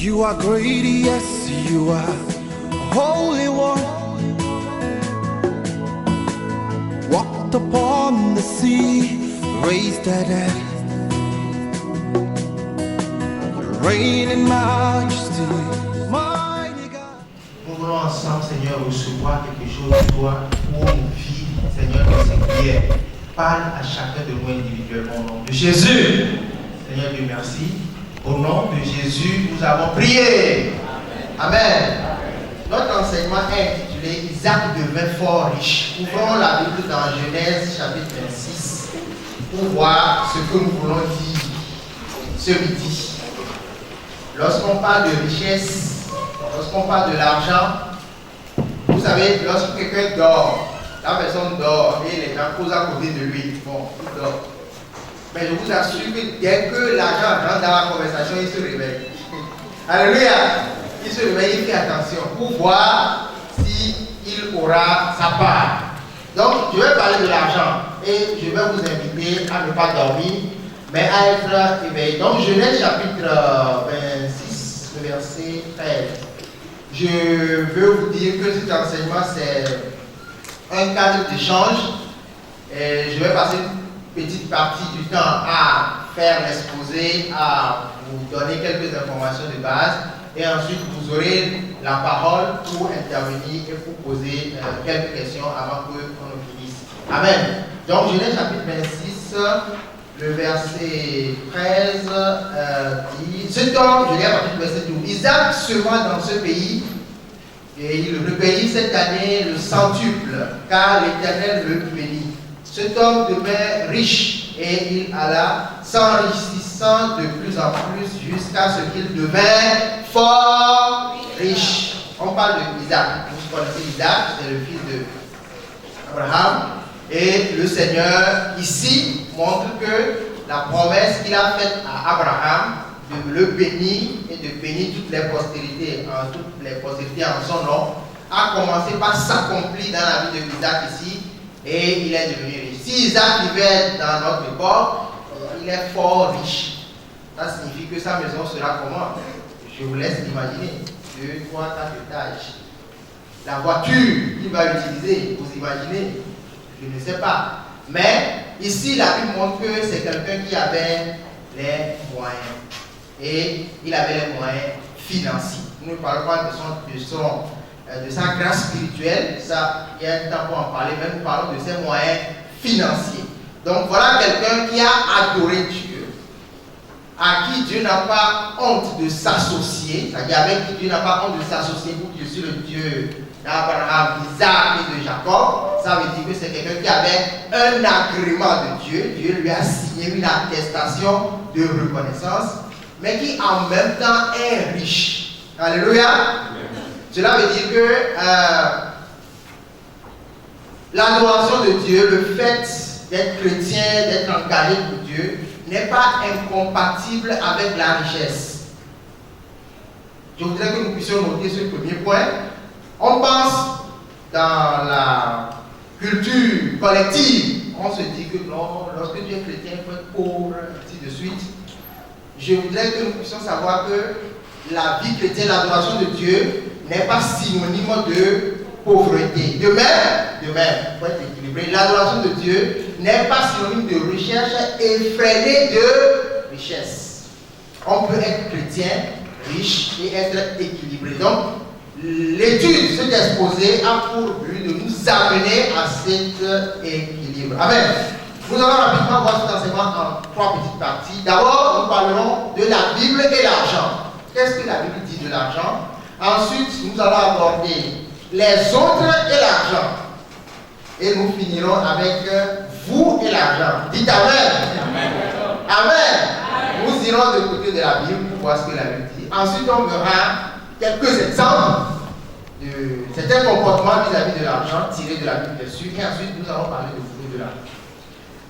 You are great, yes, you are Holy One. Walked upon the sea, raised the dead. You reign in majesty, mighty God. Nous voulons ensemble, Seigneur, recevoir quelque chose de toi pour nos vies, Seigneur, de cette prière. Parle à chacun de nous individuellement au nom de Jésus. Seigneur Dieu, merci. Au nom de Jésus, nous avons prié. Amen. Notre enseignement est intitulé Isaac devint fort riche. Ouvrons la Bible dans Genèse chapitre 26 pour voir ce que nous voulons dire ce midi. Lorsqu'on parle de richesse, lorsqu'on parle de l'argent, vous savez, lorsque quelqu'un dort, la personne dort et les gens posent à côté de lui. Bon, il dort. Mais je vous assure que dès que l'argent rentre dans la conversation, il se réveille. Alléluia. Il se réveille, il fait attention pour voir s'il aura sa part. Donc, je vais parler de l'argent et je vais vous inviter à ne pas dormir, mais à être éveillé. Donc, Genèse chapitre 26, le verset 13. Je veux vous dire que cet enseignement, c'est un cadre d'échange. Et je vais passer une petite partie du temps à faire l'exposé, à vous donner quelques informations de base. Et ensuite, vous aurez la parole pour intervenir et pour poser quelques questions avant qu'on ne finisse. Amen. Donc, Genèse chapitre 26, le verset 13 dit: cet homme, je lis à partir du verset 12, Isaac sema dans ce pays et il recueillit cette année le centuple, car l'Éternel le bénit. Cet homme devint riche et il alla s'enrichissant de plus en plus jusqu'à ce qu'il devint fort riche. On parle d'Isaac. Vous connaissez Isaac, c'est le fils d'Abraham. Et le Seigneur ici montre que la promesse qu'il a faite à Abraham de le bénir et de bénir toutes les postérités en son nom a commencé par s'accomplir dans la vie d'Isaac ici. Et il est devenu riche. Si Isaac vivait dans notre époque, il est fort riche. Ça signifie que sa maison sera comment? Je vous laisse imaginer. 2, 3, 4 étages. La voiture qu'il va utiliser, vous imaginez? Je ne sais pas. Mais ici, la Bible montre que c'est quelqu'un qui avait les moyens. Et il avait les moyens financiers. Nous ne parlons pas de sa grâce spirituelle, ça, il y a un temps pour en parler, mais nous parlons de ses moyens financiers. Donc voilà quelqu'un qui a adoré Dieu, à qui Dieu n'a pas honte de s'associer, c'est-à-dire avec qui Dieu n'a pas honte de s'associer pour que je suis le Dieu d'Abraham, d'Isaac et de Jacob. Ça veut dire que c'est quelqu'un qui avait un agrément de Dieu, Dieu lui a signé une attestation de reconnaissance, mais qui en même temps est riche. Alléluia. Cela veut dire que l'adoration de Dieu, le fait d'être chrétien, d'être engagé pour Dieu, n'est pas incompatible avec la richesse. Je voudrais que nous puissions noter ce premier point. On pense dans la culture collective, on se dit que non, lorsque tu es chrétien, il faut être pauvre, ainsi de suite. Je voudrais que nous puissions savoir que la vie chrétienne, l'adoration de Dieu, n'est pas synonyme de pauvreté. De même, pour être équilibré, l'adoration de Dieu n'est pas synonyme de recherche effrénée de richesse. On peut être chrétien, riche et être équilibré. Donc, l'étude, cet exposé, a pour but de nous amener à cet équilibre. Amen. Nous allons rapidement voir cet enseignement en 3 petites parties. D'abord, nous parlerons de la Bible et l'argent. Qu'est-ce que la Bible dit de l'argent? Ensuite, nous allons aborder les autres et l'argent. Et nous finirons avec vous et l'argent. Dites Amen. Amen. Amen. Nous irons de côté de la Bible pour voir ce que la Bible dit. Ensuite, on verra quelques exemples de certains comportements vis-à-vis de l'argent tirés de la Bible dessus. Et ensuite, nous allons parler de vous et de l'argent.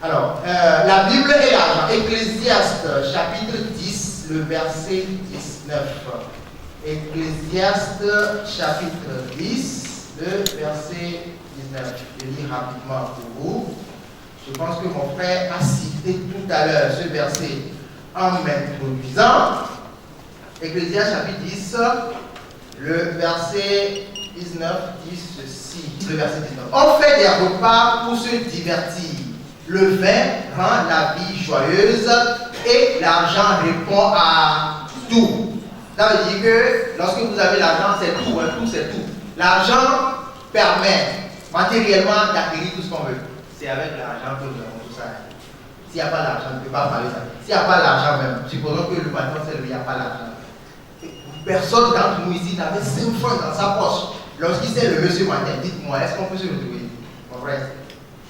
Alors, la Bible et l'argent. Ecclésiaste, chapitre 10, le verset 19. Ecclésiaste chapitre 10, le verset 19. Je lis rapidement pour vous. Je pense que mon frère a cité tout à l'heure ce verset en m'introduisant. Ecclésiaste chapitre 10, le verset 19 dit ceci. Le verset 19. On fait des repas pour se divertir. Le vin rend la vie joyeuse et l'argent répond à tout. Ça veut dire que lorsque vous avez l'argent, c'est tout, hein, tout c'est tout. L'argent permet matériellement d'acquérir tout ce qu'on veut. C'est avec l'argent que nous avons tout ça. S'il n'y a pas d'argent, on ne peut pas parler de ça. S'il n'y a pas d'argent même, supposons que le patron s'est levé, il n'y a pas d'argent. Personne d'entre nous ici n'avait 5 francs dans sa poche. Lorsqu'il s'est levé ce matin, dites-moi, est-ce qu'on peut se retrouver? Mon frère,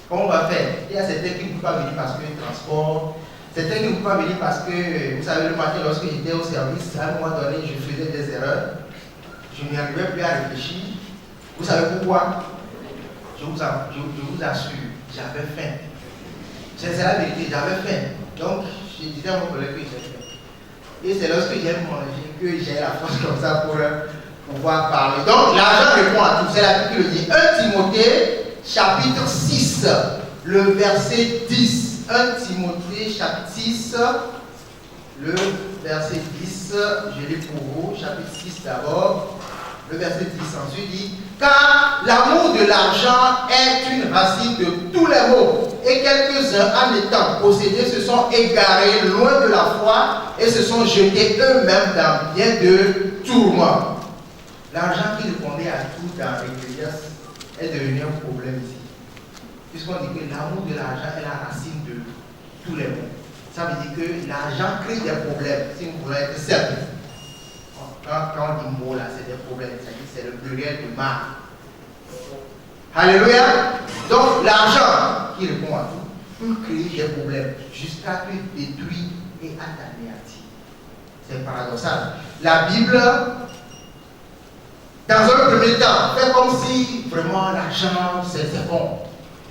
comment on va faire? Il y a certains qui ne peuvent pas venir parce que le transport, certains qui ne peuvent pas venir parce que, vous savez, le matin, lorsque j'étais au service, à un moment donné, je faisais des erreurs. Je n'y arrivais plus à réfléchir. Vous savez pourquoi? Je vous assure, j'avais faim. C'est la vérité, j'avais faim. Donc, je disais à mon collègue que j'ai faim. Et c'est lorsque j'ai mangé que j'ai la force comme ça pour pouvoir parler. Donc, l'argent répond à tout. C'est la Bible qui le dit. 1 Timothée, chapitre 6, le verset 10. 1 Timothée, chapitre 6, le verset 10. Je lis pour vous, chapitre 6 d'abord. Le verset 10 ensuite dit: car l'amour de l'argent est une racine de tous les maux, et quelques-uns, en étant possédés, se sont égarés loin de la foi et se sont jetés eux-mêmes dans bien de tourments. L'argent qui répondait à tout dans l'Ecclésiaste est devenu un problème ici. Puisqu'on dit que l'amour de l'argent est la racine de tous les maux. Ça veut dire que l'argent crée des problèmes, si vous voulez être simple. Quand on dit mot là, c'est des problèmes, c'est le pluriel de mal. Alléluia. Donc l'argent qui répond à tout peut créer des problèmes jusqu'à te détruire et à t'anéantir. C'est paradoxal. La Bible, dans un premier temps, fait comme si vraiment l'argent c'est bon.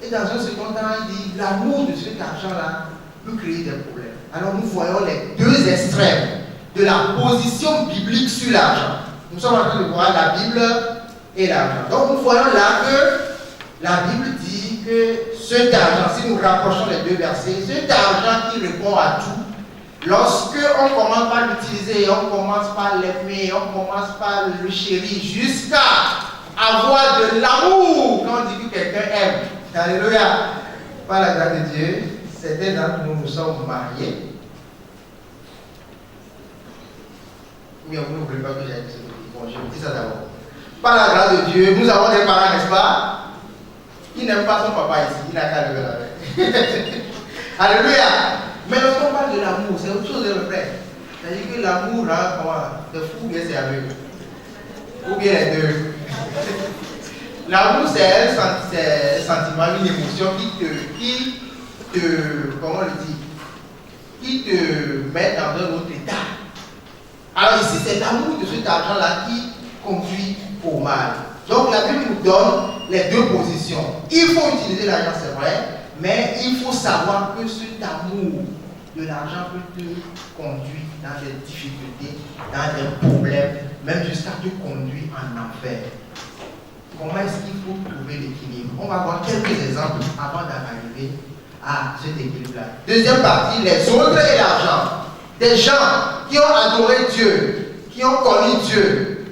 Et dans un second temps, il dit l'amour de cet argent-là peut créer des problèmes. Alors nous voyons les deux extrêmes de la position biblique sur l'argent. Nous sommes en train de voir la Bible et l'argent. Donc nous voyons là que la Bible dit que cet argent, si nous rapprochons les deux versets, cet argent qui répond à tout, lorsque on commence par l'utiliser, on commence par l'aimer, on commence par le chérir, jusqu'à avoir de l'amour, quand on dit que quelqu'un aime. Alléluia. Par la grâce de Dieu, certains d'entre nous sommes mariés. Mais vous n'oubliez pas que j'ai dit ça. Bon, je vous dis ça d'abord. Par la grâce de Dieu, nous avons des parents, n'est-ce pas? Qui n'aime pas son papa ici, il n'a qu'à lever la main. Alléluia. Mais lorsqu'on parle de l'amour, c'est autre chose de le frère. C'est-à-dire que l'amour rend comment? De fou ou bien c'est aveugle? Ou bien les deux? L'amour, c'est un sentiment, une émotion qui te comment le dit? Qui te met dans un autre état. Alors ici, c'est l'amour de cet argent-là qui conduit au mal. Donc la Bible nous donne les deux positions. Il faut utiliser l'argent, c'est vrai, mais il faut savoir que cet amour de l'argent peut te conduire dans des difficultés, dans des problèmes, même jusqu'à te conduire en enfer. Comment est-ce qu'il faut trouver l'équilibre? On va voir quelques exemples avant d'arriver à cet équilibre-là. Deuxième partie, les autres et l'argent. Des gens qui ont adoré Dieu, qui ont connu Dieu,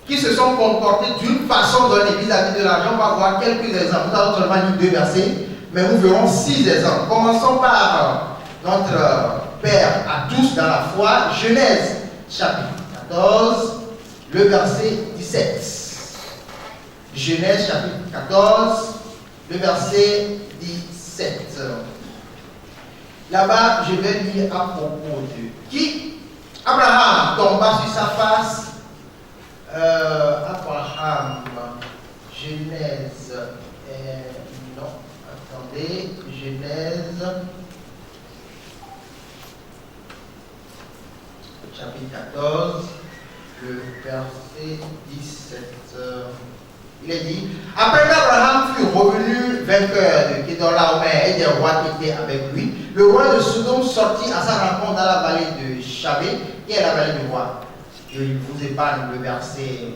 qui se sont comportés d'une façon donnée vis-à-vis de l'argent. On va voir quelques exemples. Nous allons seulement lire 2 versets, mais nous verrons 6 exemples. Commençons par notre Père à tous dans la foi, Genèse chapitre 14, le verset 17. Genèse chapitre 14, le verset 17. Là-bas, je vais lire à propos de qui? Abraham tomba sur sa face. Abraham, Genèse, non, attendez, Genèse, chapitre 14, le verset 17. Il est dit, après qu'Abraham fut revenu vainqueur de Kedorlaomer et des rois qui étaient avec lui, le roi de Sodome sortit à sa rencontre dans la vallée de Chabé, qui est la vallée du roi. Je vous épargne le verset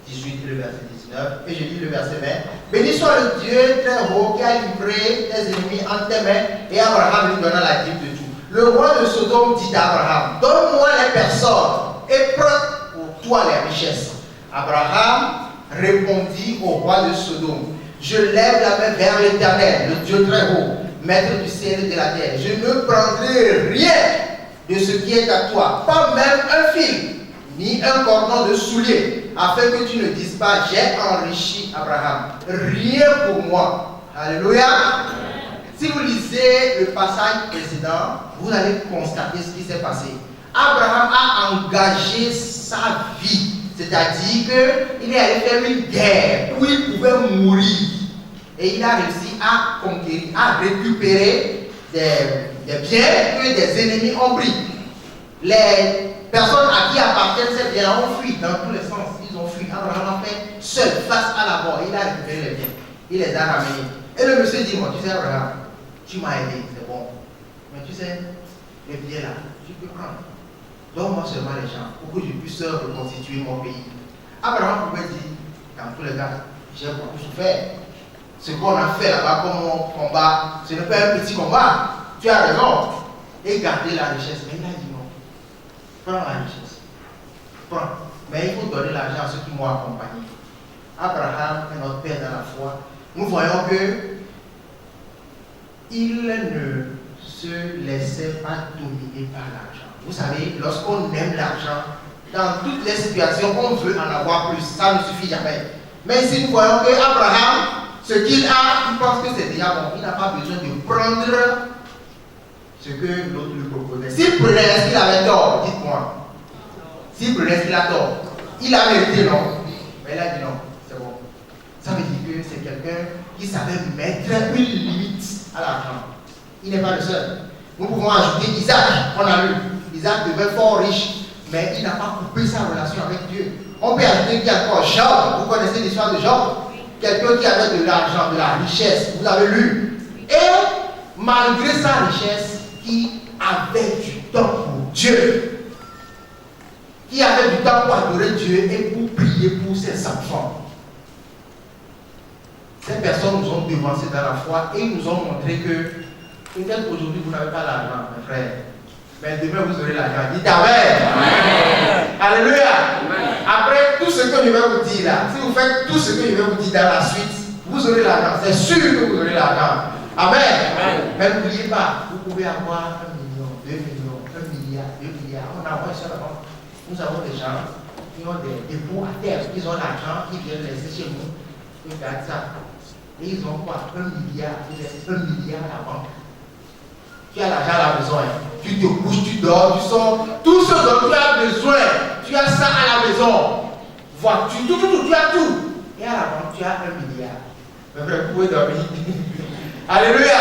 18 et le verset 19, et je lis le verset 20. Béni soit le Dieu très haut qui a livré tes ennemis entre tes mains, et Abraham lui donna la dîme de tout. Le roi de Sodome dit à Abraham, donne-moi les personnes et prends pour toi les richesses. Abraham répondit au roi de Sodome, je lève la main vers l'Éternel, le Dieu très haut, maître du ciel et de la terre. Je ne prendrai rien de ce qui est à toi, pas même un fil, ni un cordon de soulier, afin que tu ne dises pas, j'ai enrichi Abraham. Rien pour moi. Alléluia. Si vous lisez le passage précédent, vous allez constater ce qui s'est passé. Abraham a engagé sa vie, c'est-à-dire qu'il est allé faire une guerre où il pouvait mourir. Et il a réussi à conquérir, à récupérer des biens que des ennemis ont pris. Les personnes à qui appartiennent ces biens ont fui dans tous les sens. Ils ont fui. Abraham a fait seul face à la mort. Il a récupéré les biens. Il les a ramenés. Et le monsieur dit, moi, tu sais Abraham, tu m'as aidé, c'est bon. Mais tu sais, les biens là, tu peux prendre. Donne-moi seulement les gens pour que je puisse reconstituer mon pays. Abraham pouvait dire, dans tous les cas, j'ai beaucoup souffert. Ce qu'on a fait là-bas comme combat, ce n'est pas un petit combat. Tu as raison. Et garder la richesse. Mais il a dit non. Prends la richesse. Prends. Mais il faut donner l'argent à ceux qui m'ont accompagné. Abraham est notre père dans la foi. Nous voyons que il ne se laissait pas dominer par l'argent. Vous savez, lorsqu'on aime l'argent, dans toutes les situations, on veut en avoir plus. Ça ne suffit jamais. Mais ici, nous voyons que Abraham, ce qu'il a, il pense que c'est déjà bon. Il n'a pas besoin de prendre ce que l'autre lui proposait. S'il prenait, est-ce qu'il avait tort? Dites-moi. S'il prenait, est-ce qu'il a tort? Il a mérité, non? Mais il a dit non, c'est bon. Ça veut dire que c'est quelqu'un qui savait mettre une limite à l'argent. Il n'est pas le seul. Nous pouvons ajouter Isaac, on a lu. Isaac devait fort riche, mais il n'a pas coupé sa relation avec Dieu. On peut ajouter qu'il y a encore Job. Vous connaissez l'histoire de Job? Quelqu'un qui avait de l'argent, de la richesse, vous avez lu. Et malgré sa richesse, qui avait du temps pour Dieu, qui avait du temps pour adorer Dieu et pour prier pour ses enfants. Ces personnes nous ont devancés dans la foi et nous ont montré que peut-être aujourd'hui vous n'avez pas l'argent, mes frères, mais demain vous aurez l'argent. Dites Amen. Alléluia. Après tout ce que je vais vous dire là, si vous faites tout ce que je vais vous dire dans la suite, vous aurez l'argent. C'est sûr que vous aurez l'argent. Amen. Mais n'oubliez pas, vous pouvez avoir 1 million, 2 millions, 1 milliard, 2 milliards. On a envoyé ça là-bas. Nous avons des gens qui ont des dépôts à terre, ils ont l'argent, ils viennent laisser chez nous. Ils gardent ça. Et ils ont quoi? 1 milliard. Ils laissent 1 milliard à la banque. Tu as l'argent à la maison, hein. Tu te couches, tu dors, tu sors. Tout ce dont tu as besoin, tu as ça à la maison. Voiture, tout, tu as tout. Et à la banque, tu as 1 milliard. Mais frère, vous pouvez dormir. Alléluia.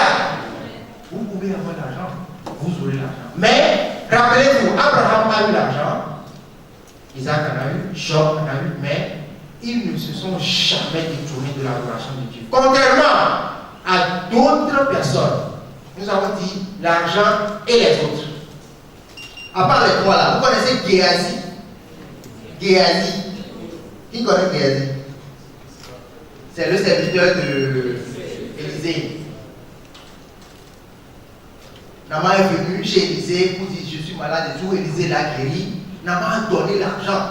Vous pouvez avoir l'argent, vous aurez l'argent. Mais, rappelez-vous, Abraham a eu l'argent, Isaac en a eu, Job en a eu, mais ils ne se sont jamais détournés de l'adoration de Dieu. Contrairement à d'autres personnes, nous avons dit l'argent et les autres. À part les trois là, vous connaissez Géasi? Géasi. Qui connaît Géasi? C'est le serviteur de Élisée. Naaman est venu chez Élisée pour dire je suis malade et tout. Élisée l'a guéri. Naaman a donné l'argent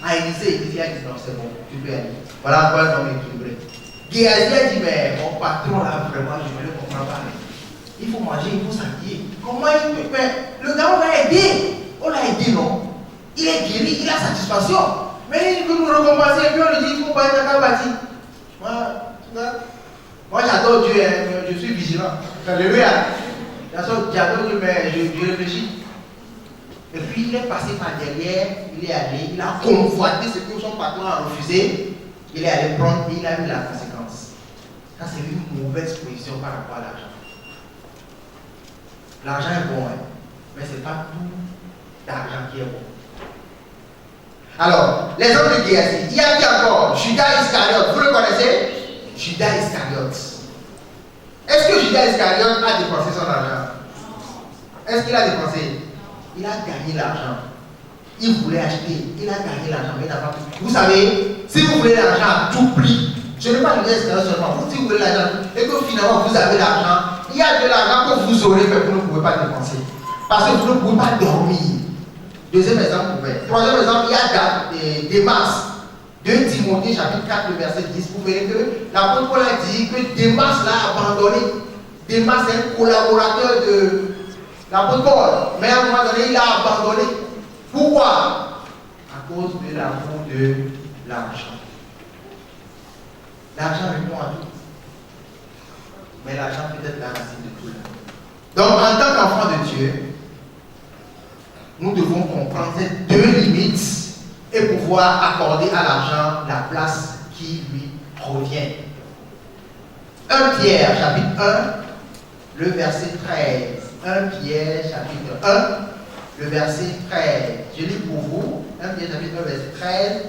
à Élisée. Élisée a dit non, c'est bon, tu peux aller. Voilà pourquoi un homme équilibré. Géasi a dit mais mon patron là vraiment je ne le comprends pas. Il faut manger, il faut s'habiller. Comment il peut faire? Le gars on l'a aidé. On l'a aidé, non? Il est guéri, il a satisfaction. Mais il veut nous récompenser et puis on lui dit il faut pas être à bâti. Moi j'adore Dieu, hein, je suis vigilant. Alléluia. J'adore Dieu, mais je réfléchis. Et puis il est passé par derrière, il est allé, il a convoité ce que son patron a refusé. Il est allé prendre et il a eu la conséquence. Ça c'est une mauvaise position par rapport à l'argent. L'argent est bon, hein, mais ce n'est pas tout l'argent qui est bon. Alors, les hommes de Géasi, il y a qui encore? Judas Iscariote, vous le connaissez? Judas Iscariote. Est-ce que Judas Iscariote a dépensé son argent? Est-ce qu'il a dépensé? Il a gagné l'argent. Il voulait acheter, il a gagné l'argent, mais il n'a pas pu. Vous savez, si vous voulez l'argent à tout prix, je ne parle pas de Judas Iscariote seulement, si vous voulez l'argent et que finalement vous avez l'argent, il y a de l'argent que vous aurez, mais vous ne pouvez pas dépenser. Parce que vous ne pouvez pas dormir. Deuxième exemple ouvert. Troisième exemple, il y a Démas. 2 Timothée chapitre 4, le verset 10. Vous verrez que l'apôtre Paul a dit que Démas l'a abandonné. Démas est un collaborateur de l'apôtre Paul. Mais à un moment donné, il l'a abandonné. Pourquoi? À cause de l'amour de l'argent. L'argent répond à tout. Mais l'argent peut être la racine de tout. Donc, en tant qu'enfant de Dieu, nous devons comprendre ces 2 limites et pouvoir accorder à l'argent la place qui lui revient. 1 Pierre, chapitre 1, le verset 13. 1 Pierre, chapitre 1, le verset 13. Je lis pour vous. 1 Pierre, chapitre 1, verset 13.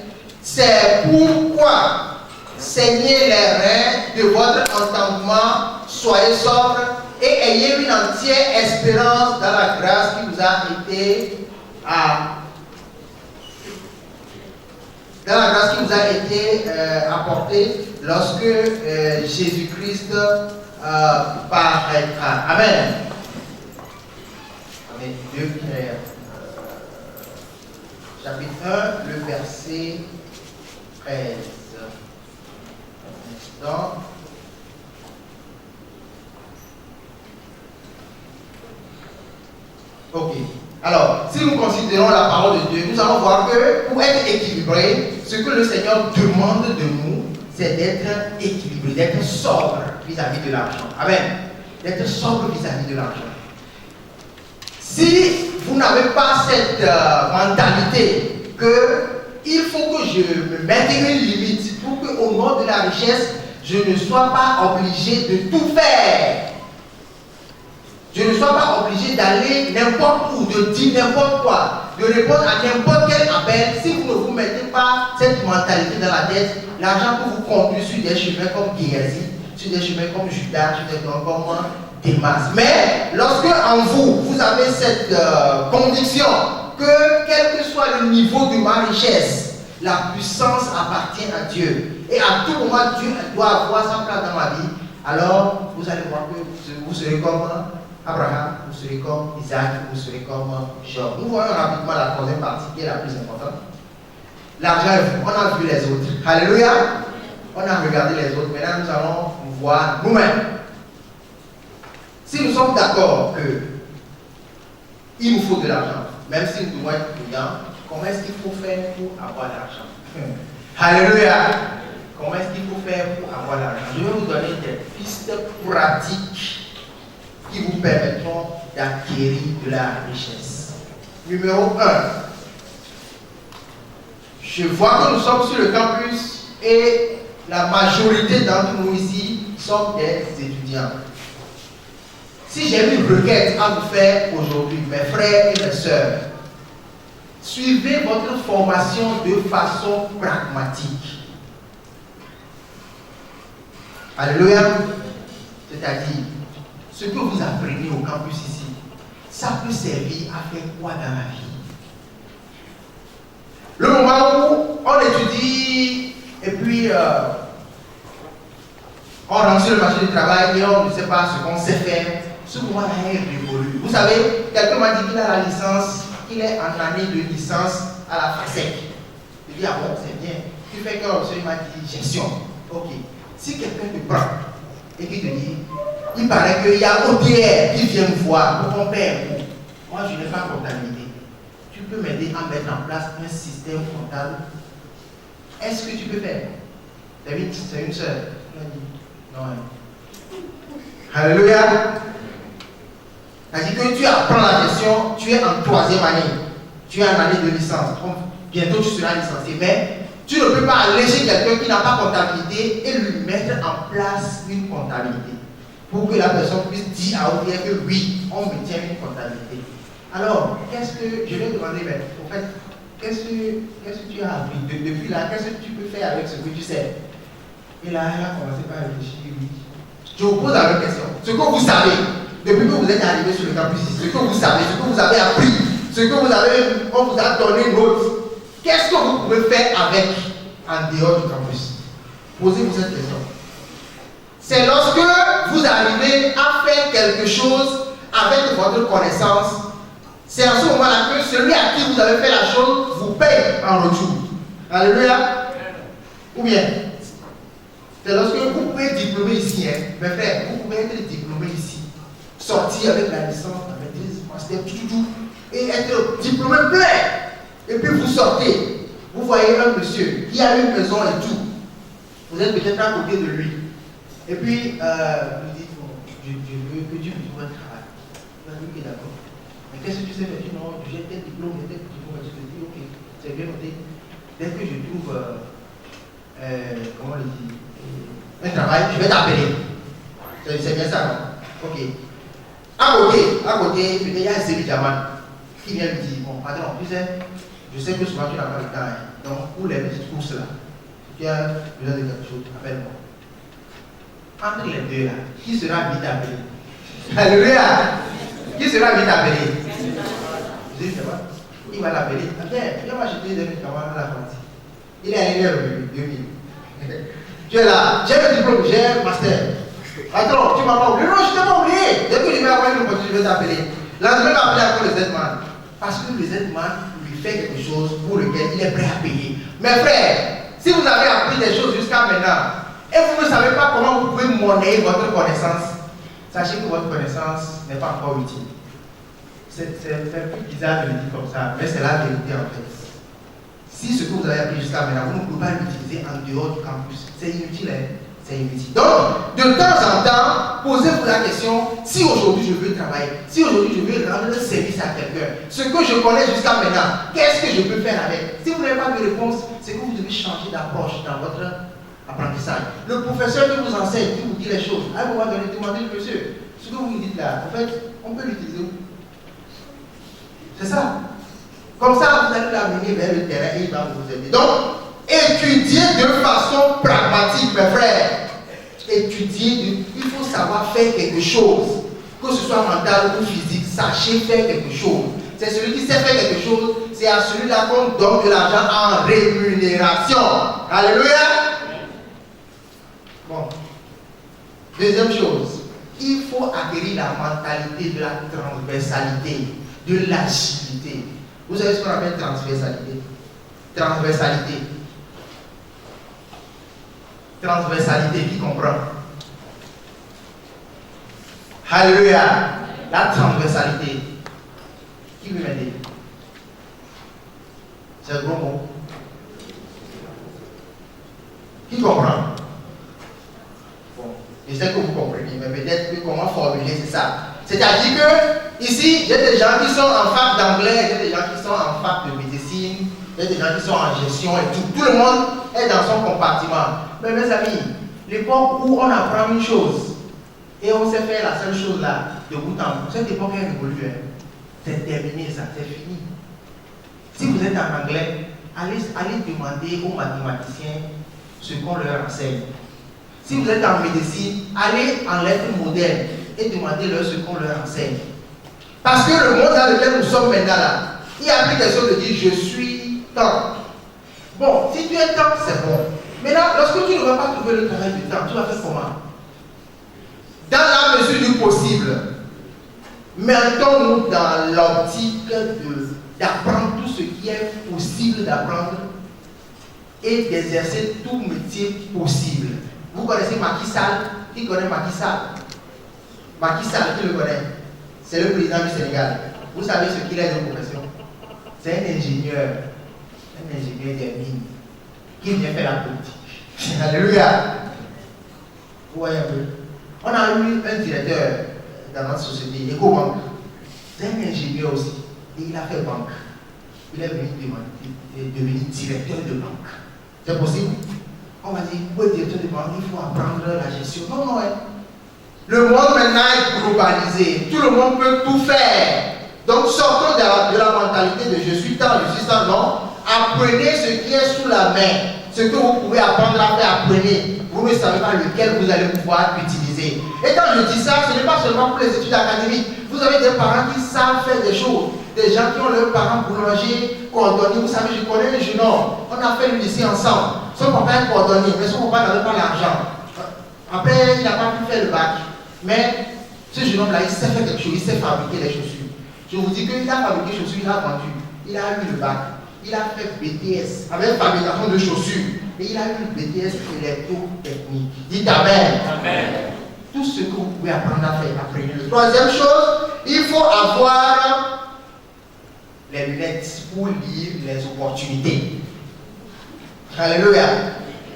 C'est pourquoi saignez les reins de votre entendement, soyez sobre et ayez une entière espérance dans la grâce qui vous a été apportée lorsque Jésus-Christ paraîtra. Amen. Amen. 2 Pierre, chapitre 1, le verset 13. Donc, ok. Alors, si nous considérons la parole de Dieu, nous allons voir que pour être équilibré, ce que le Seigneur demande de nous, c'est d'être équilibré, d'être sobre vis-à-vis de l'argent. Amen. D'être sobre vis-à-vis de l'argent. Si vous n'avez pas cette mentalité qu'il faut que je me mette une limite pour qu'au nom de la richesse, je ne sois pas obligé de tout faire. Je ne sois pas obligé d'aller n'importe où, de dire n'importe quoi, de répondre à n'importe quel appel. Si vous ne vous mettez pas cette mentalité dans la tête, l'argent peut vous conduire sur des chemins comme Géasi, sur des chemins comme Judas, sur des chemins comme Démas. Mais lorsque en vous, vous avez cette conviction que quel que soit le niveau de ma richesse, la puissance appartient à Dieu. Et à tout moment, Dieu doit avoir sa place dans ma vie. Alors, vous allez voir que vous serez comme Abraham, vous serez comme Isaac, vous serez comme Job. Nous voyons rapidement la troisième partie qui est la plus importante. L'argent, on a vu les autres. Alléluia. On a regardé les autres. Maintenant, nous allons voir nous-mêmes. Si nous sommes d'accord qu'il nous faut de l'argent, même si nous devons être prudents, comment est-ce qu'il faut faire pour avoir l'argent? Alléluia. Comment est-ce qu'il faut faire pour avoir l'argent? Je vais vous donner des pistes pratiques qui vous permettront d'acquérir de la richesse. Numéro 1. Je vois que nous sommes sur le campus et la majorité d'entre nous ici sont des étudiants. Si j'ai une requête à vous faire aujourd'hui, mes frères et mes sœurs, suivez votre formation de façon pragmatique. Alléluia. C'est-à-dire, ce que vous apprenez au campus ici, ça peut servir à faire quoi dans la vie? Le moment où on étudie et puis on rentre sur le marché du travail et on ne sait pas ce qu'on sait faire, ce moment-là est révolu. Vous savez, quelqu'un m'a dit qu'il a la licence, il est en année de licence à la FASEC. Je dis, ah bon, c'est bien. Tu fais quoi? Il m'a dit, gestion. Ok. Si quelqu'un te prend et qu'il te dit, il paraît qu'il y a OTR qui vient me voir pour qu'on paie un coût. Moi, je n'ai pas comptabilité. Tu peux m'aider à mettre en place un système comptable. Est-ce que tu peux faire? C'est une sœur. Elle a dit, non. Alléluia. Elle dit que tu apprends la gestion, tu es en 3e année. Tu es en année de licence. Bientôt, tu seras licencié. Mais tu ne peux pas aller chez quelqu'un qui n'a pas comptabilité et lui mettre en place une comptabilité. Pour que la personne puisse dire à OTR que oui, on me tient une comptabilité. Alors, qu'est-ce que je vais demander, mais en fait, qu'est-ce que tu as appris depuis là? Qu'est-ce que tu peux faire avec ce que tu sais? Et là, elle a commencé par réfléchir, oui. Je vous pose la même question. Ce que vous savez, depuis que vous êtes arrivé sur le campus ici, ce que vous savez, ce que vous avez appris, ce que vous avez, on vous a donné une note, qu'est-ce que vous pouvez faire avec en dehors du campus? Posez-vous cette question. C'est lorsque vous arrivez à faire quelque chose avec votre connaissance, C'est en ce moment-là que celui à qui vous avez fait la chose vous paye en retour. Alléluia. Ou bien, c'est lorsque vous pouvez être diplômé ici, hein, mes frères, vous pouvez être diplômé ici, sortir avec la licence, la maîtrise, master, tout, et être diplômé plein. Et puis vous sortez, vous voyez un monsieur qui a une maison et tout. Vous êtes peut-être à côté de lui. Et puis, vous dites, bon, je veux que Dieu me trouve un travail. Vous dites, ok, d'accord. Mais qu'est-ce que tu sais faire? Tu dis, non, j'ai tel diplôme, j'ai tel diplôme. Je te dis, ok, c'est bien noté. Dès que je trouve, comment on dit, un travail, je vais t'appeler. C'est bien ça, non? Ok. À côté, peut-être il y a un Sébi Jaman qui vient lui dire, bon, attends, tu sais, je sais que souvent tu n'as pas le temps, hein. Donc pour les petites courses là, si tu as besoin de quelque chose, appelle-moi. Entre les deux là, qui sera vite appelé? Alléluia! Qui sera vite appelé? Je dis, c'est quoi? Il va l'appeler. Viens m'acheter des médicaments à la partie. Il est arrivé revenu, 2000. Tu es là, j'ai le diplôme, j'ai un master. Attends, tu m'as pas oublié? Non, je t'ai pas oublié. Dès que je vais avoir une opportunité, je vais t'appeler. L'entreprise va appeler encore le Z-Man. Parce que le Z-Man lui fait quelque chose pour lequel il est prêt à payer. Mes frères, si vous avez appris des choses jusqu'à maintenant, et vous ne savez pas comment vous pouvez monnayer votre connaissance, sachez que votre connaissance n'est pas encore utile. C'est un peu bizarre de le dire comme ça, mais c'est la vérité en fait. Si ce que vous avez appris jusqu'à maintenant, vous ne pouvez pas l'utiliser en dehors du campus, c'est inutile, hein? C'est inutile. Donc, de temps en temps, posez-vous la question, si aujourd'hui je veux travailler, si aujourd'hui je veux rendre un service à quelqu'un, ce que je connais jusqu'à maintenant, qu'est-ce que je peux faire avec? Si vous n'avez pas de réponse, c'est que vous devez changer d'approche dans votre apprentissage. Le professeur qui vous enseigne, qui vous dit les choses, à un moment donné, demandez le monsieur, ce que vous me dites là, en fait, on peut l'utiliser où? C'est ça. Comme ça, vous allez l'amener vers le terrain et il va vous aider. Donc, étudiez de façon pragmatique, mes frères. Étudiez, il faut savoir faire quelque chose. Que ce soit mental ou physique, sachez faire quelque chose. C'est celui qui sait faire quelque chose, c'est à celui-là qu'on donne de l'argent en rémunération. Alléluia. Bon. Deuxième chose, il faut acquérir la mentalité de la transversalité, de l'agilité. Vous savez ce qu'on appelle transversalité? Transversalité. Transversalité, qui comprend? Alléluia. La transversalité. Qui veut m'aider? C'est un gros mot. Qui comprend? Bon, je sais que vous comprenez, mais peut-être que comment formuler, c'est ça. C'est-à-dire que ici, il y a des gens qui sont en fac d'anglais, il y a des gens qui sont en fac de médecine, il y a des gens qui sont en gestion et tout. Tout le monde est dans son compartiment. Mais mes amis, l'époque où on apprend une chose et on sait faire la seule chose là, de bout en bout, cette époque est révolue. Hein. C'est terminé, ça, c'est fini. Si vous êtes en anglais, allez demander aux mathématiciens ce qu'on leur enseigne. Si vous êtes en médecine, allez en lettres modernes et demandez-leur ce qu'on leur enseigne. Parce que le monde dans lequel nous sommes maintenant là, il y a plus question de dire je suis temps. Bon, si tu es temps, c'est bon. Maintenant, lorsque tu ne vas pas trouver le travail du temps, tu vas faire comment? Dans la mesure du possible, mettons-nous dans l'optique d'apprendre tout ce qui est possible d'apprendre et d'exercer tout métier possible. Vous connaissez Macky Sall? Qui connaît Macky Sall? Macky Sall, qui le connaît? C'est le président du Sénégal. Vous savez ce qu'il est de profession? C'est un ingénieur des mines, qui vient faire la politique. Alléluia! Vous voyez un peu? On a eu un directeur dans notre société, EcoBank. C'est un ingénieur aussi. Et il a fait banque. Il est venu devenir directeur de banque. C'est possible? On va dire, pour être directeur de banque, il faut apprendre la gestion. Non, non, hein. Le monde maintenant est globalisé. Tout le monde peut tout faire. Donc sortons de la mentalité de je suis temps, je suis temps. Non. Apprenez ce qui est sous la main. Ce que vous pouvez apprendre à faire, apprenez. Vous ne savez pas lequel vous allez pouvoir utiliser. Et quand je dis ça, ce n'est pas seulement pour les études académiques. Vous avez des parents qui savent faire des choses. Des gens qui ont leurs parents boulangers, cordonniers. Vous savez, je connais un jeune homme. On a fait le lycée ensemble. Son papa est cordonnier, mais son papa n'avait pas l'argent. Après, il n'a pas pu faire le bac. Mais ce jeune homme-là, il sait faire quelque chose. Il sait fabriquer des chaussures. Je vous dis qu'il a fabriqué chaussures, il a vendu. Il a eu le bac. Il a fait BTS avec fabrication de chaussures. Et il a eu le BTS électrotechnique. Dites Amen. Amen. Tout ce que vous pouvez apprendre à faire, apprenez-le. Troisième chose, il faut avoir les lunettes pour lire les opportunités. Alléluia.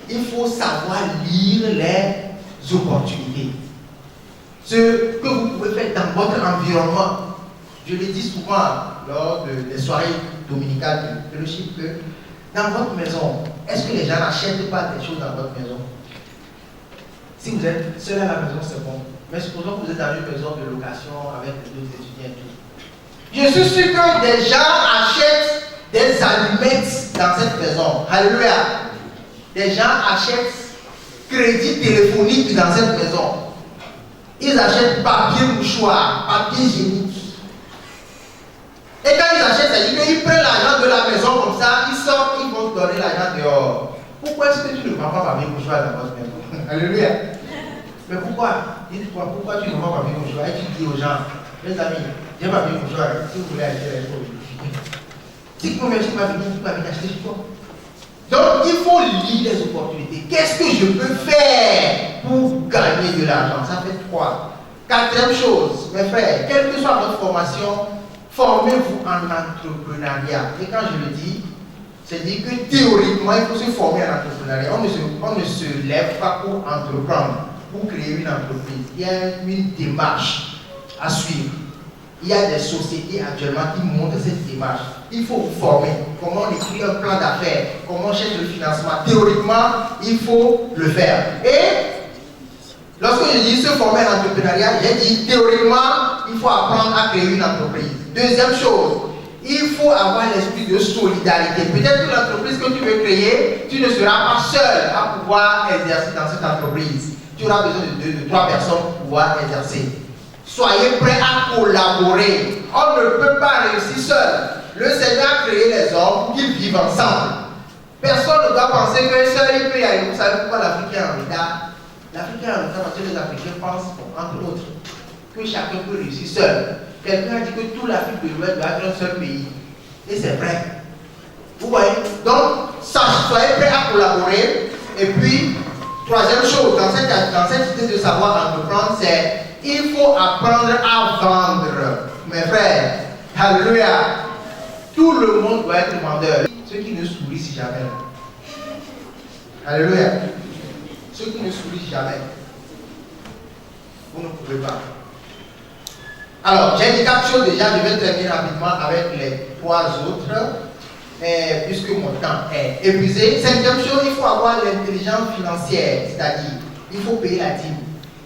Il faut savoir lire les opportunités. Ce que vous pouvez faire dans votre environnement. Je le dis souvent lors des soirées dominicales de fellowship que dans votre maison, est-ce que les gens n'achètent pas des choses dans votre maison? Si vous êtes seul à la maison, c'est bon. Mais supposons que vous êtes dans une maison de location avec d'autres étudiants et tout. Je suis sûr que des gens achètent des allumettes dans cette maison. Alléluia. Des gens achètent crédit téléphonique dans cette maison. Ils achètent papier mouchoir, papier hygiénique. Et quand ils achètent, c'est-à-dire qu'ils prennent l'argent de la maison comme ça, ils sortent, ils vont donner l'argent dehors. Pourquoi est-ce que tu ne vends pas papier mouchoir dans votre maison? Alléluia. Mais pourquoi? Dites-moi, pourquoi tu ne vends pas papier mouchoir? Et tu dis aux gens, mes amis, j'ai papier mouchoir, si vous voulez acheter les choses. Si vous voulez acheter papier mouchoir, vous pouvez acheter chez toi. Donc, il faut lire les opportunités. Qu'est-ce que je peux faire pour gagner de l'argent? Ça fait 3. Quatrième chose, mes frères, quelle que soit votre formation, formez-vous en entrepreneuriat. Et quand je le dis, c'est dire que théoriquement, il faut se former en entrepreneuriat. On ne se lève pas pour entreprendre, pour créer une entreprise. Il y a une démarche à suivre. Il y a des sociétés actuellement qui montrent cette démarche. Il faut vous former. Comment on écrit un plan d'affaires, comment on cherche le financement. Théoriquement, il faut le faire. Et lorsque je dis se former en entrepreneuriat, j'ai dit théoriquement, il faut apprendre à créer une entreprise. Deuxième chose, il faut avoir l'esprit de solidarité. Peut-être que l'entreprise que tu veux créer, tu ne seras pas seul à pouvoir exercer dans cette entreprise. Tu auras besoin de 3 personnes pour pouvoir exercer. Soyez prêts à collaborer. On ne peut pas réussir seul. Le Seigneur a créé les hommes pour qu'ils vivent ensemble. Personne ne doit penser que seul il peut y aller. Vous savez pourquoi l'Afrique est en retard? L'Afrique est en retard parce que les Africains pensent, entre autres, que chacun peut réussir seul. Quelqu'un a dit que toute l'Afrique de l'Ouest doit être un seul pays. Et c'est vrai. Vous voyez? Donc, soyez prêts à collaborer. Et puis, troisième chose, dans cette idée de savoir entreprendre, c'est il faut apprendre à vendre. Mes frères, alléluia. Tout le monde doit être vendeur. Ceux qui ne sourient jamais. Alléluia. Ceux qui ne sourient jamais. Vous ne pouvez pas. Alors, j'ai dit 4 choses déjà, je vais terminer rapidement avec les 3 autres, puisque mon temps est épuisé. 5e chose, il faut avoir l'intelligence financière, c'est-à-dire, il faut payer la dîme,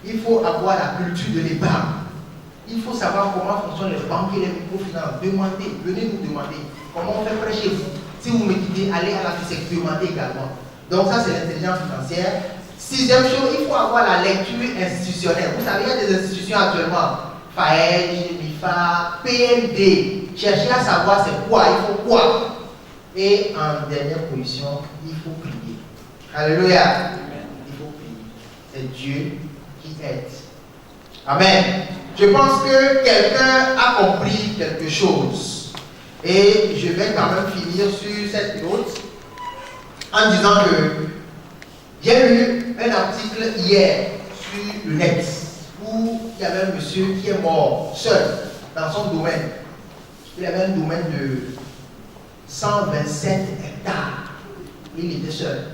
il faut avoir la culture de l'épargne, il faut savoir comment fonctionnent les banques et les microfinances. Demandez, venez nous demander comment on fait prêt chez vous. Si vous me dites, allez à la FISEC, demandez également. Donc ça, c'est l'intelligence financière. 6e chose, il faut avoir la lecture institutionnelle. Vous savez, il y a des institutions actuellement. FAEJ, MIFA, PND. Cherchez à savoir c'est quoi, il faut quoi. Et en dernière position, il faut prier. Alléluia. Il faut prier. C'est Dieu qui aide. Amen. Je pense que quelqu'un a compris quelque chose. Et je vais quand même finir sur cette note en disant que j'ai lu un article hier sur le net où il y avait un monsieur qui est mort seul dans son domaine. Il avait un domaine de 127 hectares. Il était seul.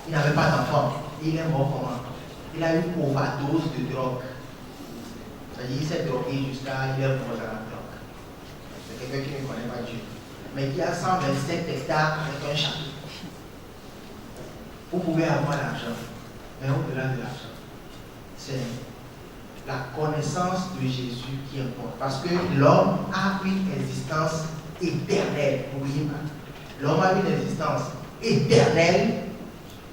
Il n'avait pas d'enfant. Il est mort comment? Il a eu une overdose de drogue. C'est-à-dire qu'il s'est drogué jusqu'à il est mort dans la drogue. C'est quelqu'un qui ne connaît pas Dieu. Mais qui a 127 hectares avec un château. Vous pouvez avoir l'argent. Mais au-delà de l'argent, c'est la connaissance de Jésus qui importe. Parce que l'homme a une existence éternelle. N'oubliez pas. L'homme a une existence éternelle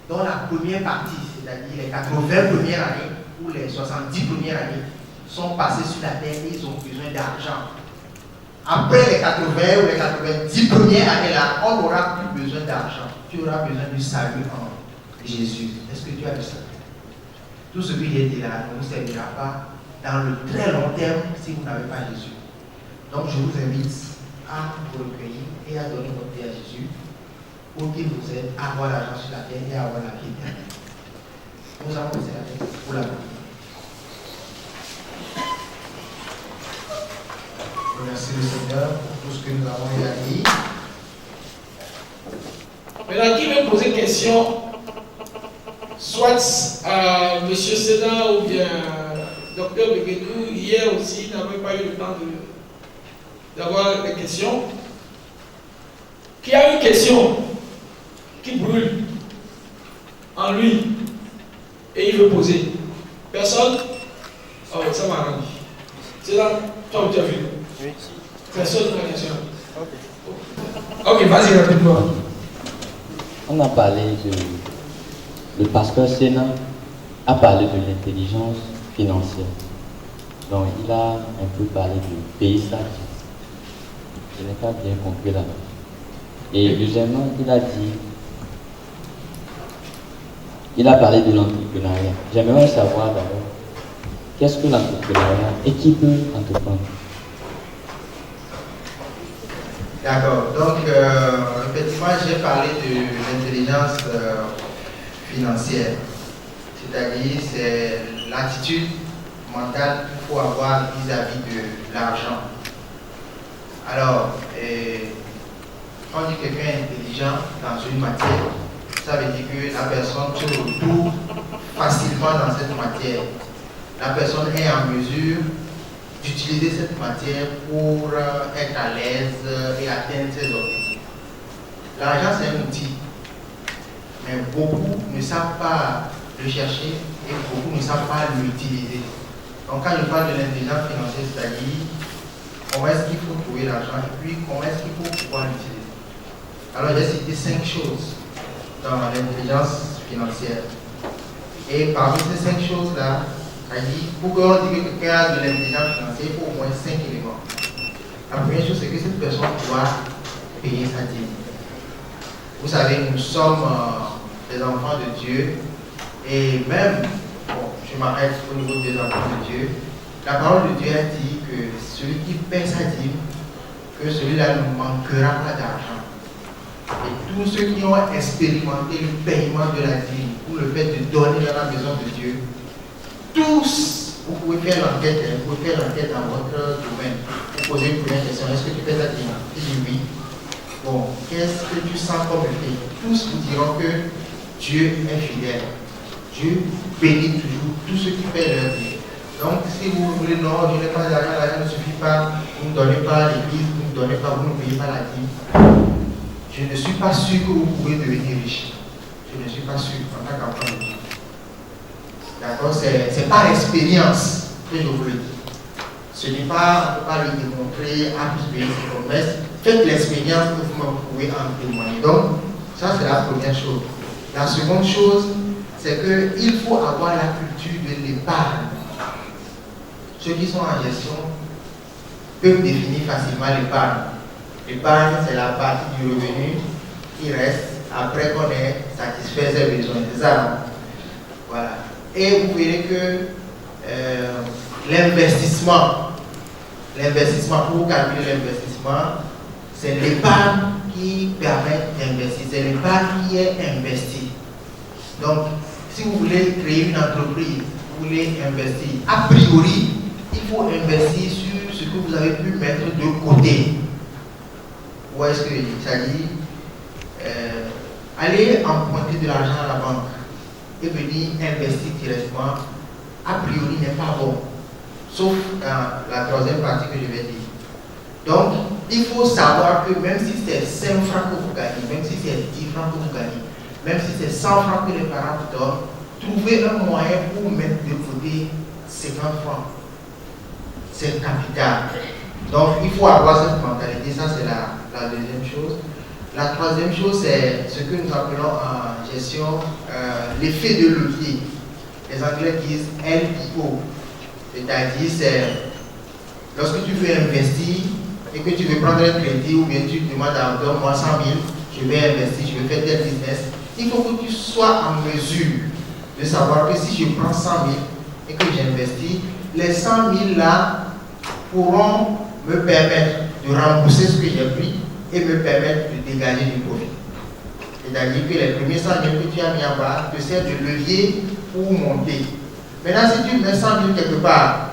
dont la première partie, c'est-à-dire les 80 premières années ou les 70 premières années, sont passées sur la terre et ils ont besoin d'argent. Après les 80 ou les 90 premières années-là, on n'aura plus besoin d'argent. Tu auras besoin du salut en Jésus. Est-ce que tu as le salut? Tout ce que j'ai dit là ne vous servira pas dans le très long terme si vous n'avez pas Jésus. Donc je vous invite à vous recueillir et à donner votre vie à Jésus pour qu'il vous aide à avoir l'argent sur la terre et à avoir la vie éternelle. Nous allons laisser la tête pour la prière. Merci le Seigneur pour tout ce que nous avons eu à dire. Maintenant, qui veut poser question, soit à M. Sénat ou bien Dr Beguedou, hier aussi, n'avait pas eu le temps d'avoir des questions. Qui a une question qui brûle en lui et il veut poser? Personne? Oh, ça m'arrange. C'est là, toi, tu as vu? Oui. Personne n'a question. Ok, vas-y rapidement. On a parlé le pasteur Sénat a parlé de l'intelligence financière. Donc il a un peu parlé du paysage. Je n'ai pas bien compris là. Et deuxièmement, il a parlé de l'entrepreneuriat. J'aimerais savoir d'abord, qu'est-ce que l'entrepreneuriat et qui peut entreprendre? D'accord, donc effectivement j'ai parlé de l'intelligence financière, c'est-à-dire c'est l'attitude mentale qu'il faut avoir vis-à-vis de l'argent. Alors, quand on dit quelqu'un est intelligent dans une matière, ça veut dire que la personne se retrouve facilement dans cette matière. La personne est en mesure d'utiliser cette matière pour être à l'aise et atteindre ses objectifs. L'argent, c'est un outil, mais beaucoup ne savent pas le chercher et beaucoup ne savent pas l'utiliser. Donc, quand je parle de l'intelligence financière, c'est-à-dire comment est-ce qu'il faut trouver l'argent et puis comment est-ce qu'il faut pouvoir l'utiliser. Alors, j'ai cité 5 choses dans l'intelligence financière. Et parmi ces 5 choses-là, c'est-à-dire, pour qu'on dise que quelqu'un a de l'intelligence financière, il faut au moins 5 éléments. La première chose, c'est que cette personne doit payer sa dîme. Vous savez, nous sommes des enfants de Dieu, et même, bon, je m'arrête au niveau des enfants de Dieu, la parole de Dieu a dit que celui qui paie sa dîme, que celui-là ne manquera pas d'argent. Et tous ceux qui ont expérimenté le paiement de la dîme, ou le fait de donner dans la maison de Dieu, tous, vous pouvez faire l'enquête, vous pouvez faire l'enquête dans votre domaine. Vous posez une première question, est-ce que tu fais ta dîme? Je dis oui. Bon, qu'est-ce que tu sens comme effet? Tous vous diront que Dieu est fidèle. Dieu bénit toujours tous ceux qui paient leur dîme. Donc, si vous voulez, non, je n'ai pas d'argent, l'argent ne suffit pas, vous ne donnez pas à l'église, vous ne donnez pas, vous ne payez pas la dîme. Je ne suis pas sûr que vous pouvez devenir riche. Je ne suis pas sûr en tant qu'enfant de Dieu. D'accord? C'est par expérience que je vous le dis. Ce n'est pas, on ne peut pas le démontrer A plus B, c'est promesse. Faites l'expérience que vous pouvez en témoigner. Donc, ça c'est la première chose. La seconde chose, c'est qu'il faut avoir la culture de l'épargne. Ceux qui sont en gestion peuvent définir facilement l'épargne. L'épargne, c'est la partie du revenu qui reste après qu'on ait satisfait ses besoins. C'est ça, non? Voilà. Et vous verrez que l'investissement, pour vous calculer l'investissement, c'est l'épargne qui permet d'investir, c'est l'épargne qui est investie. Donc, si vous voulez créer une entreprise, vous voulez investir, a priori, il faut investir sur ce que vous avez pu mettre de côté. Où est-ce que ça dit aller emprunter de l'argent à la banque et venir investir directement, a priori n'est pas bon, sauf dans la troisième partie que je vais dire. Donc, il faut savoir que même si c'est 5 francs que vous gagnez, même si c'est 10 francs que vous gagnez, même si c'est 100 francs que les parents vous donnent, trouvez un moyen pour mettre de côté 50 francs. C'est capital. Donc, il faut avoir cette mentalité, ça c'est la deuxième chose. La troisième chose, c'est ce que nous appelons en gestion l'effet de levier. Les Anglais disent LBO. C'est-à-dire, c'est lorsque tu veux investir et que tu veux prendre un crédit ou bien tu demandes à donne-moi 100 000, je vais investir, je vais faire tel business. Il faut que tu sois en mesure de savoir que si je prends 100 000 et que j'investis, les 100 000 là pourront me permettre de rembourser ce que j'ai pris et me permettre de dégager du profit. C'est-à-dire que les premiers 100 000 que tu as mis en bas te servent de levier pour monter. Maintenant, si tu mets 100 000 quelque part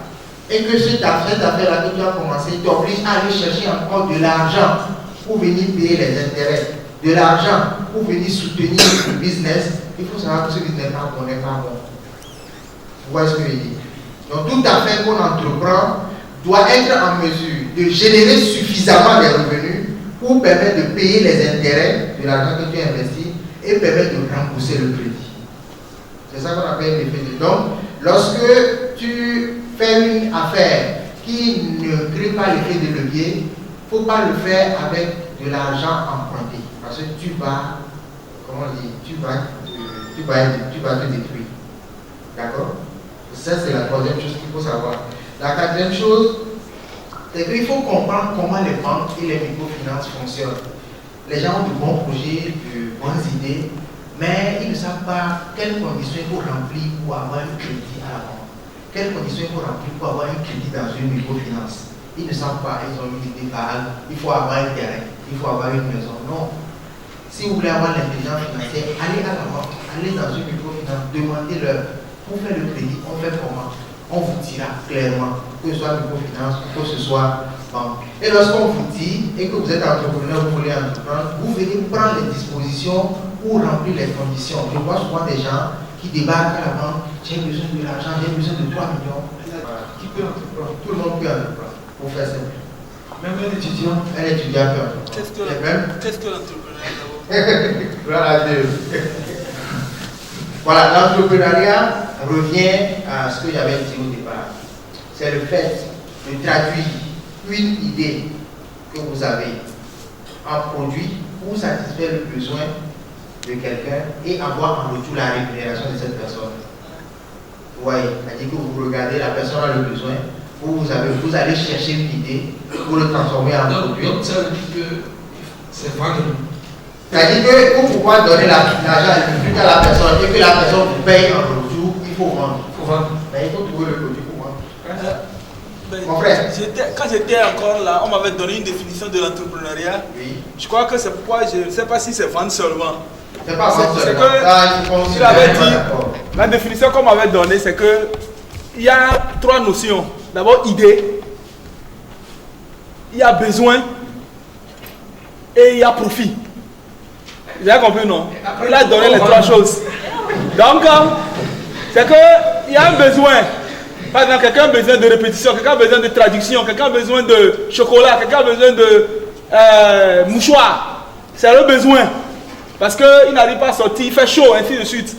et que cette affaire-là que tu as commencé t'oblige à aller chercher encore de l'argent pour venir payer les intérêts, de l'argent pour venir soutenir le business, il faut savoir que ce business n'est pas bon. Vous voyez ce que je dis? Donc, toute affaire qu'on entreprend doit être en mesure de générer suffisamment de revenus pour permettre de payer les intérêts de l'argent que tu as investi et permettre de rembourser le crédit. C'est ça qu'on appelle l'effet de don. Lorsque tu fais une affaire qui ne crée pas l'effet de levier, il ne faut pas le faire avec de l'argent emprunté. Parce que tu vas, comment dire, tu vas te détruire. D'accord? Ça, c'est la troisième chose qu'il faut savoir. La quatrième chose, c'est qu'il faut comprendre comment les banques et les microfinances fonctionnent. Les gens ont de bons projets, de bonnes idées, mais ils ne savent pas quelles conditions il faut remplir pour avoir un crédit à la banque. Quelles conditions il faut remplir pour avoir un crédit dans une microfinance. Ils ne savent pas, ils ont une idée vague, il faut avoir un terrain, il faut avoir une maison. Non. Si vous voulez avoir l'intelligence financière, allez à la banque, allez dans une microfinance, demandez-leur, pour faire le crédit, on fait comment? On vous dira clairement, que ce soit microfinance ou que ce soit banque. Et lorsqu'on vous dit, et que vous êtes entrepreneur, vous voulez entreprendre, vous venez prendre les dispositions pour remplir les conditions. Je vois souvent des gens qui débarquent à la banque, j'ai besoin de l'argent, j'ai besoin de 3 millions. Voilà. Qui peut entreprendre? Tout le monde peut entreprendre, pour faire simple. Même un étudiant peut entreprendre. Qu'est-ce que l'entrepreneuriat d'abord? Voilà, voilà, l'entrepreneuriat revient à ce que j'avais dit au départ. C'est le fait de traduire une idée que vous avez en produit pour satisfaire le besoin de quelqu'un et avoir en retour la rémunération de cette personne. Vous voyez, c'est-à-dire que vous regardez, la personne a le besoin, vous allez chercher une idée pour le transformer en produit. Donc ça veut dire que c'est vendre. C'est-à-dire que pour pouvoir donner l'argent à la personne et que la personne vous paye en retour, il faut vendre. Mais il faut trouver le produit pour vendre. Mon frère. Quand j'étais encore là, on m'avait donné une définition de l'entrepreneuriat. Oui. Je crois que c'est pourquoi je ne sais pas si c'est vendre seulement. C'est pas vendre C'est seulement. que il avait dit, la définition qu'on m'avait donnée, c'est que il y a 3 notions. D'abord, idée, il y a besoin et il y a profit. Vous avez compris, non? Il a donné les 3 choses. Donc, c'est qu'il y a un besoin. Par exemple, quelqu'un a besoin de répétition, quelqu'un a besoin de traduction, quelqu'un a besoin de chocolat, quelqu'un a besoin de mouchoir. C'est le besoin. Parce qu'il n'arrive pas à sortir, il fait chaud, ainsi de suite.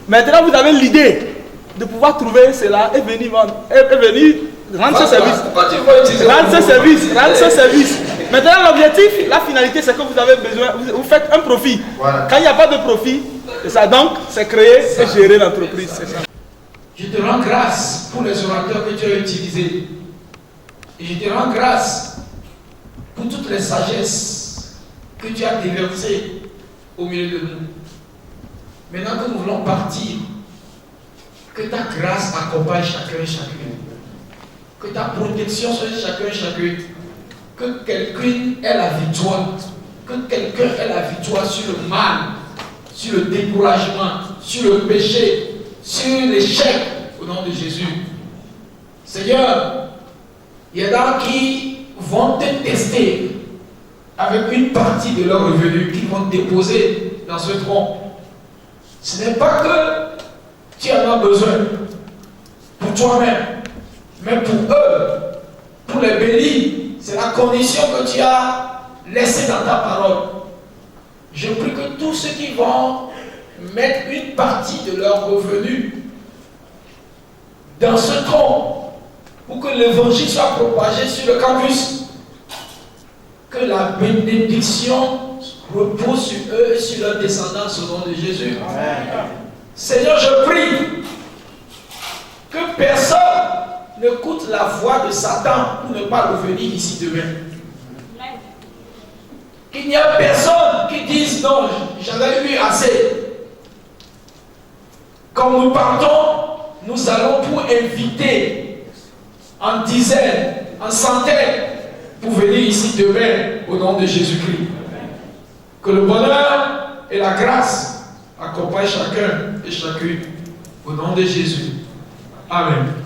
Maintenant, vous avez l'idée de pouvoir trouver cela et venir vendre, et venir rendre ce service. Rendre ce service. Maintenant, l'objectif, la finalité, c'est que vous avez besoin, vous faites un profit. Voilà. Quand il n'y a pas de profit, c'est ça. Donc, c'est créer et gérer l'entreprise. C'est ça. Je te rends grâce pour les orateurs que tu as utilisés. Et je te rends grâce pour toutes les sagesses que tu as déversées au milieu de nous. Maintenant que nous voulons partir, que ta grâce accompagne chacun et chacune. Que ta protection soit chacun et chacune. Que quelqu'un ait la victoire. Que quelqu'un ait la victoire sur le mal, sur le découragement, sur le péché, sur l'échec, au nom de Jésus. Seigneur, il y en a qui vont te tester avec une partie de leur revenu qu'ils vont déposer dans ce tronc. Ce n'est pas que tu en as besoin pour toi-même, mais pour eux, pour les bénir. C'est la condition que tu as laissée dans ta parole. Je prie que tous ceux qui vont mettre une partie de leur revenu dans ce tronc pour que l'évangile soit propagé sur le campus, que la bénédiction repose sur eux et sur leur descendance au nom de Jésus. Amen. Seigneur, je prie que personne n'écoute la voix de Satan pour ne pas revenir ici demain. Qu'il n'y a personne qui dise non, j'en ai eu assez. Quand nous partons, nous allons pour inviter en dizaines, en centaines, pour venir ici demain au nom de Jésus-Christ. Que le bonheur et la grâce accompagnent chacun et chacune au nom de Jésus. Amen.